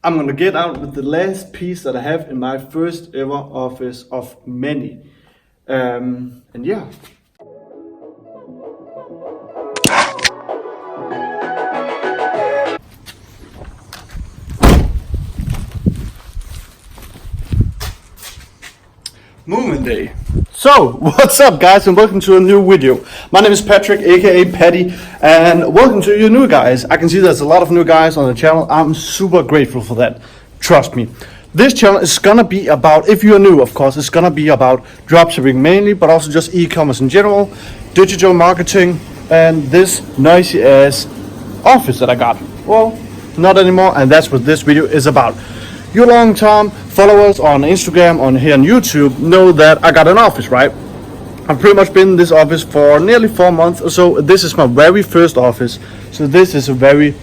I'm gonna get out with the last piece that I have in my first ever office of many. And yeah. Movement day. So, what's up guys and welcome to a new video. My name is Patrick, aka Patty, and welcome to you new guys. I can see there's a lot of new guys on the channel. I'm super grateful for that. Trust me. This channel is gonna be about, if you're new of course, it's gonna be about dropshipping mainly, but also just e-commerce in general, digital marketing, and this noisy ass office that I got. Well, not anymore, and that's what this video is about. You long-term followers on Instagram, on here on YouTube, know that I got an office, right? I've pretty much been in this office for nearly 4 months or so. This is my very first office, so this is a very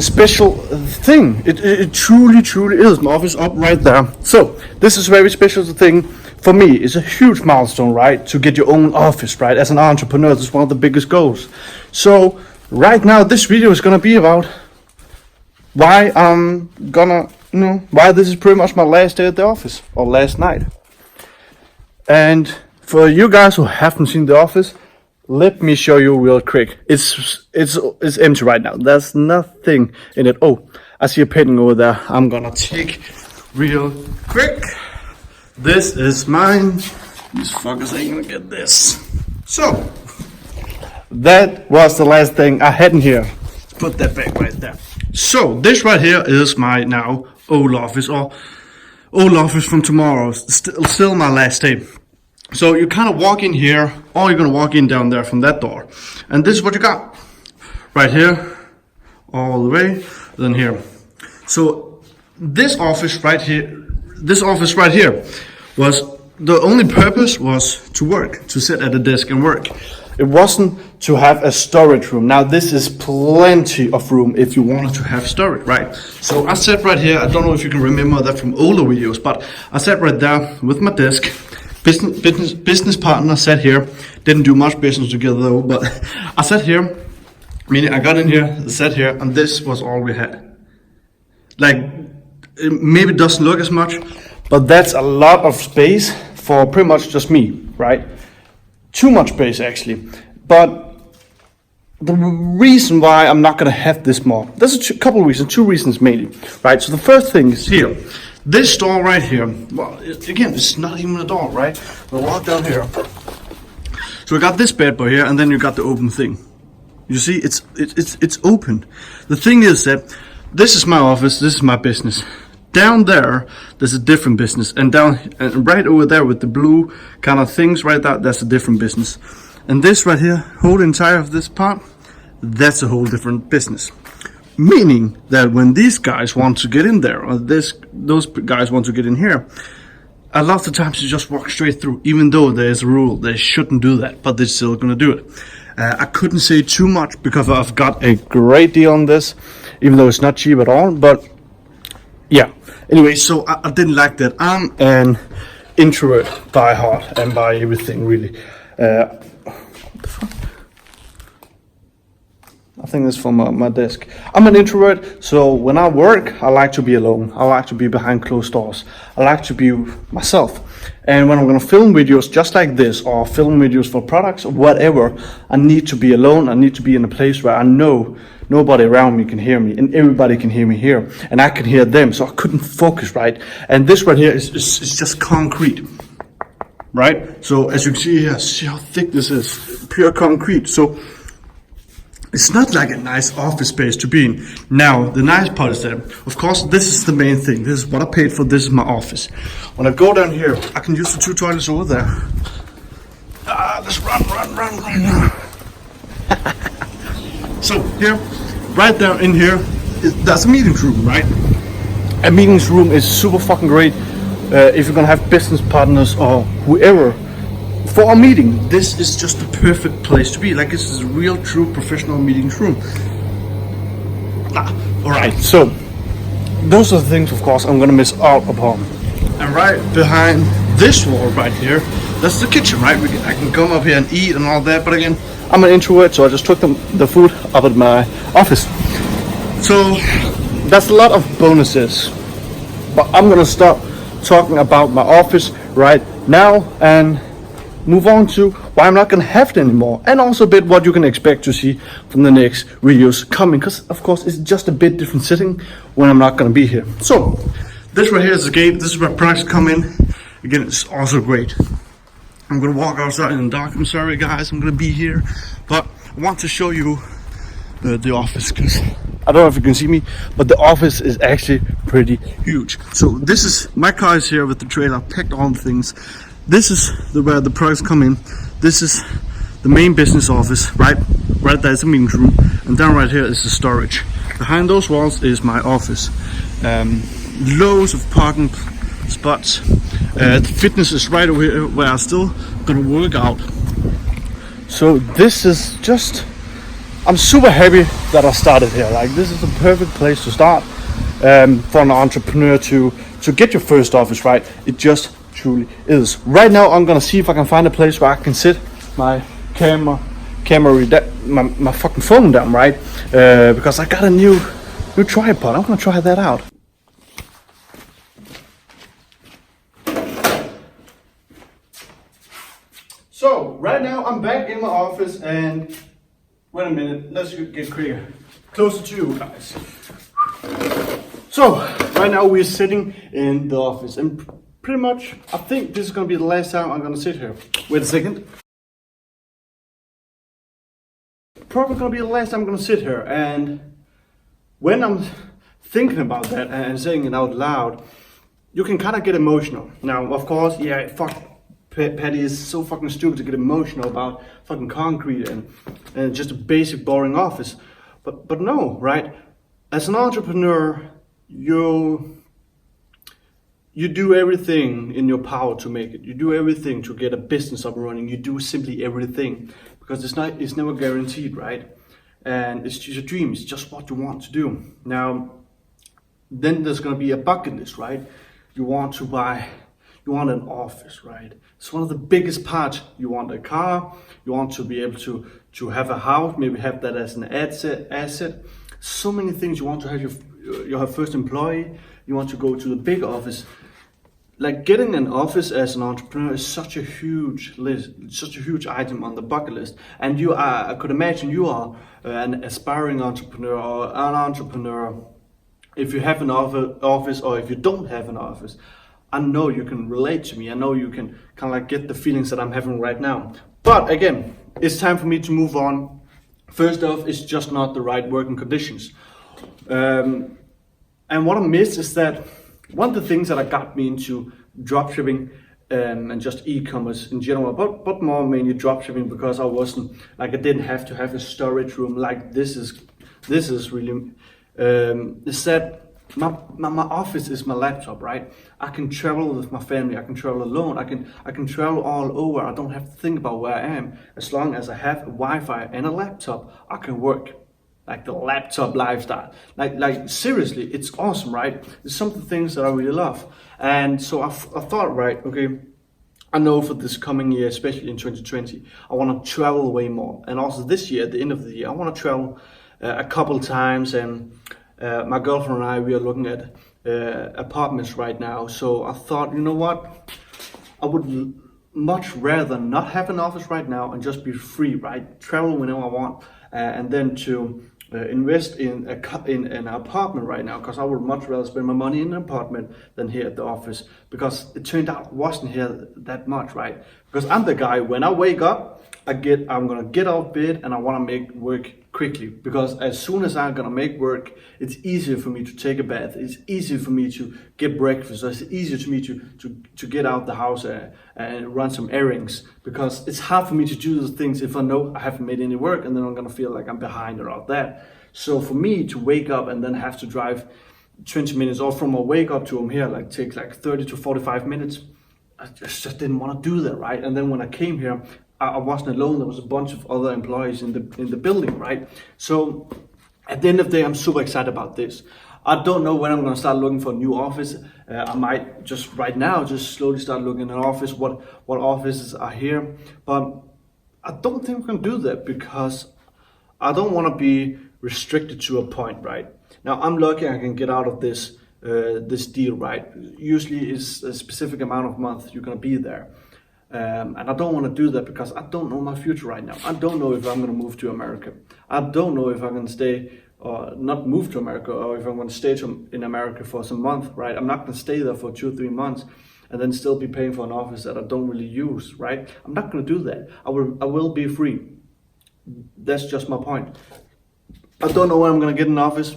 special thing. It truly is. My office up right there. So this is a very special thing for me. It's a huge milestone, right? To get your own office, right? As an entrepreneur, this is one of the biggest goals. So right now, this video is gonna be about why I'm gonna, why this is pretty much my last day at the office, or last night. And for you guys who haven't seen the office, let me show you real quick. It's empty right now. There's nothing in it. Oh, I see a painting over there. I'm gonna take real quick. This is mine. These fuckers ain't gonna get this. So, that was the last thing I had in here. Let's put that back right there. So, this right here is my now old office, or old office from tomorrow. Still my last day. So you kind of walk in here, or you're gonna walk in down there from that door, and this is what you got right here, all the way, then here. So this office right here, was the only purpose was to work, to sit at a desk and work. It wasn't to have a storage room. Now this is plenty of room if you wanted to have storage, right? So I sat right here. I don't know if you can remember that from older videos, but I sat right there with my desk. Business partner sat here. Didn't do much business together though, but I sat here, meaning I got in here, sat here, and this was all we had. Like, it maybe doesn't look as much, but that's a lot of space for pretty much just me, right? Too much space actually. But the reason why I'm not gonna have this more, there's a couple of reasons, 2 reasons mainly, right? So the first thing is here. This door right here, well, again, it's not even a door, right? We'll walk down here. So we got this bad boy here, and then you got the open thing. You see, it's open. The thing is that this is my office, this is my business. Down there, there's a different business, and right over there with the blue kind of things right there, that's a different business. And this right here, whole entire of this part, that's a whole different business. Meaning that when these guys want to get in there, or those guys want to get in here, a lot of times you just walk straight through, even though there's a rule they shouldn't do that, but they're still gonna do it. I couldn't say too much because I've got a great deal on this, even though it's not cheap at all, but yeah. Anyway, so I didn't like that. I'm an introvert by heart and by everything really. What the fuck? I think that's from my desk. I'm an introvert, so when I work, I like to be alone. I like to be behind closed doors. I like to be myself. And when I'm gonna film videos just like this, or film videos for products or whatever, I need to be alone. I need to be in a place where I know nobody around me can hear me, and everybody can hear me here, and I can hear them, so I couldn't focus, right? And this right here is just concrete, right? So as you can see here, see how thick this is, pure concrete. So it's not like a nice office space to be in. Now, the nice part is that, of course, this is the main thing. This is what I paid for. This is my office. When I go down here, I can use the 2 toilets over there. Let's run. So here, right there in here, that's a meeting room, right? A meeting room is super fucking great if you're gonna have business partners or whoever. For a meeting, this is just the perfect place to be. Like, this is a real, true professional meeting room. Alright, so those are the things, of course, I'm gonna miss out upon. And right behind this wall right here, that's the kitchen, right? I can come up here and eat and all that, but again, I'm an introvert, so I just took the food out of my office. So that's a lot of bonuses, but I'm gonna stop talking about my office right now and move on to why I'm not gonna have it anymore, and also a bit what you can expect to see from the next videos coming, because of course it's just a bit different setting when I'm not gonna be here. So this right here is the gate. This is where products come in. Again, it's also great. I'm gonna walk outside in the dark. I'm sorry guys, I'm gonna be here, but I want to show you the office, because I don't know if you can see me, but the office is actually pretty huge. So this is, my car is here with the trailer, packed all the things. This is where the products come in. This is the main business office, right there is a meeting room, and down right here is the storage. Behind those walls is my office. Loads of parking spots. The fitness is right over here where I'm still gonna work out. So this is just, I'm super happy that I started here. Like, this is the perfect place to start for an entrepreneur to get your first office, right? It just truly is. Right now I'm gonna see if I can find a place where I can sit my my fucking phone down, right? Because I got a new tripod. I'm gonna try that out. So right now I'm back in my office, and wait a minute, let's get closer to you guys. So right now we're sitting in the office, and pretty much I think this is gonna be the last time I'm gonna sit here. Wait a second. Probably gonna be the last time I'm gonna sit here, and when I'm thinking about that and saying it out loud, you can kind of get emotional. Now, of course, yeah, fuck, Patty is so fucking stupid to get emotional about fucking concrete and just a basic boring office. But no, right? As an entrepreneur, you do everything in your power to make it. You do everything to get a business up and running. You do simply everything, because it's never guaranteed, right? And it's just a dream. It's just what you want to do. Now, then there's gonna be a bucket list, right? You want an office, right? It's one of the biggest parts. You want a car, you want to be able to have a house, maybe have that as an asset. So many things. You want to have your first employee, you want to go to the big office. Like, getting an office as an entrepreneur is such a huge list, such a huge item on the bucket list. And I could imagine you are an aspiring entrepreneur or an entrepreneur. If you have an office, or if you don't have an office, I know you can relate to me. I know you can kind of like get the feelings that I'm having right now. But again, it's time for me to move on. First off, it's just not the right working conditions. And what I miss is that one of the things that got me into dropshipping and just e-commerce in general, but more mainly dropshipping, because I didn't have to have a storage room like this is really, is that my office is my laptop, right? I can travel with my family, I can travel alone, I can travel all over. I don't have to think about where I am. As long as I have a Wi-Fi and a laptop, I can work. Like the laptop lifestyle. Like seriously, it's awesome, right? It's some of the things that I really love. And so I thought, right, okay, I know for this coming year, especially in 2020, I want to travel way more. And also this year, at the end of the year, I want to travel a couple times. And my girlfriend and I, we are looking at apartments right now. So I thought, you know what? I would much rather not have an office right now and just be free, right? Travel whenever I want, and then to invest in an apartment right now, because I would much rather spend my money in an apartment than here at the office, because it turned out it wasn't here that much, right? Because I'm the guy, when I wake up, I'm gonna get out of bed and I want to make work quickly, because as soon as I'm gonna make work, it's easier for me to take a bath, it's easier for me to get breakfast, it's easier to me to get out the house and run some errands, because it's hard for me to do those things if I know I haven't made any work, and then I'm gonna feel like I'm behind or all that. So for me to wake up and then have to drive 20 minutes, or from a wake up to here, like takes like 30 to 45 minutes, I just didn't want to do that, right? And then when I came here, I wasn't alone. There was a bunch of other employees in the building, right? So at the end of the day, I'm super excited about this. I don't know when I'm going to start looking for a new office. I might just right now just slowly start looking at an office, what offices are here. But I don't think we can do that, because I don't want to be restricted to a point, right? Now I'm lucky I can get out of this this deal, right? Usually it's a specific amount of months you're gonna be there. And I don't want to do that because I don't know my future right now. I don't know if I'm going to move to America. I don't know if I'm going to stay or not move to America, or if I'm going to stay in America for some month, right? I'm not going to stay there for 2 or 3 months and then still be paying for an office that I don't really use, right? I'm not going to do that. I will be free. That's just my point. I don't know when I'm going to get an office.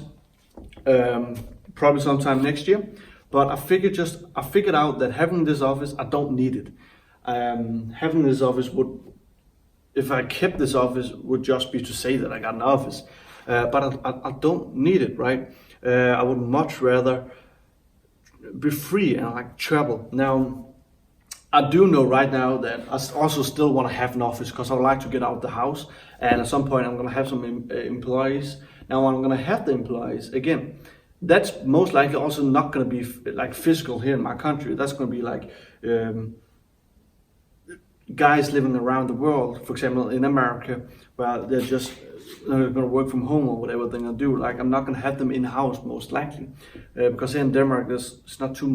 Probably sometime next year. But I figured out that having this office, I don't need it. Having this office if I kept this office, would just be to say that I got an office. But I don't need it, right? I would much rather be free and like travel. Now, I do know right now that I also still want to have an office because I would like to get out of the house. And at some point, I'm going to have some employees. Now, I'm going to have the employees again. That's most likely also not going to be like physical here in my country. That's going to be like guys living around the world, for example, in America, where they're just going to work from home or whatever they're going to do. Like, I'm not going to have them in-house most likely, because here in Denmark, it's not too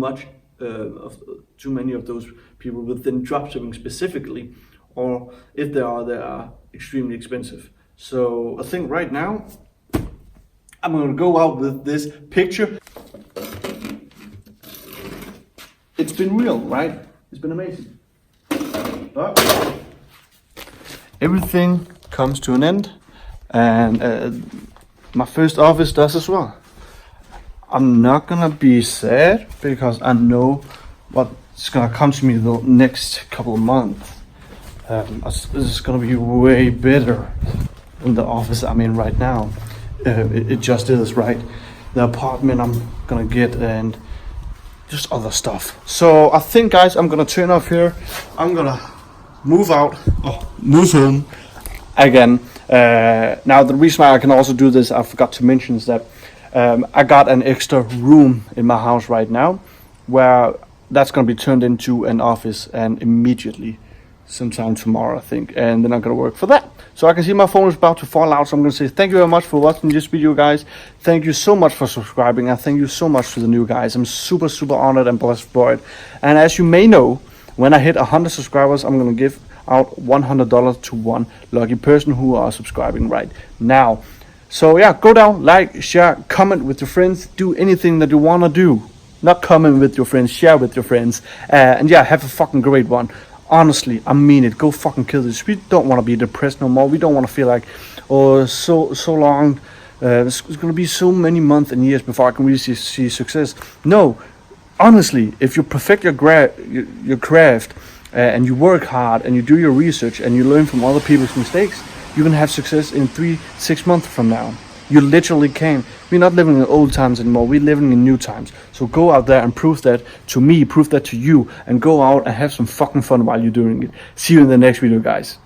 many of those people within dropshipping specifically, or if there are, they are extremely expensive. So I think right now, I'm going to go out with this picture. It's been real, right? It's been amazing. But everything comes to an end, and my first office does as well. I'm not gonna be sad because I know what's gonna come to me the next couple of months. This is gonna be way better than the office I'm in right now. It just is, right? The apartment I'm gonna get and just other stuff. So I think, guys, I'm gonna turn off here. I'm gonna move home again. Now the reason why I can also do this, I forgot to mention, is that I got an extra room in my house right now, where that's gonna be turned into an office, and immediately, sometime tomorrow I think, and then I'm gonna work for that. So I can see my phone is about to fall out, so I'm gonna say thank you very much for watching this video, guys. Thank you so much for subscribing, and thank you so much to the new guys. I'm super honored and blessed for it. And as you may know, when I hit 100 subscribers, I'm gonna give out $100 to one lucky person who are subscribing right now. So yeah, go down, like, share, comment with your friends, do anything that you wanna do. Not comment with your friends, share with your friends, and yeah, have a fucking great one. Honestly, I mean it. Go fucking kill this. We don't want to be depressed no more. We don't want to feel like, oh, so long. It's going to be so many months and years before I can really see success. No, honestly, if you perfect your craft and you work hard and you do your research and you learn from other people's mistakes, you can have success in 3-6 months from now. You literally can. We're not living in old times anymore. We're living in new times. So go out there and prove that to me, prove that to you, and go out and have some fucking fun while you're doing it. See you in the next video, guys.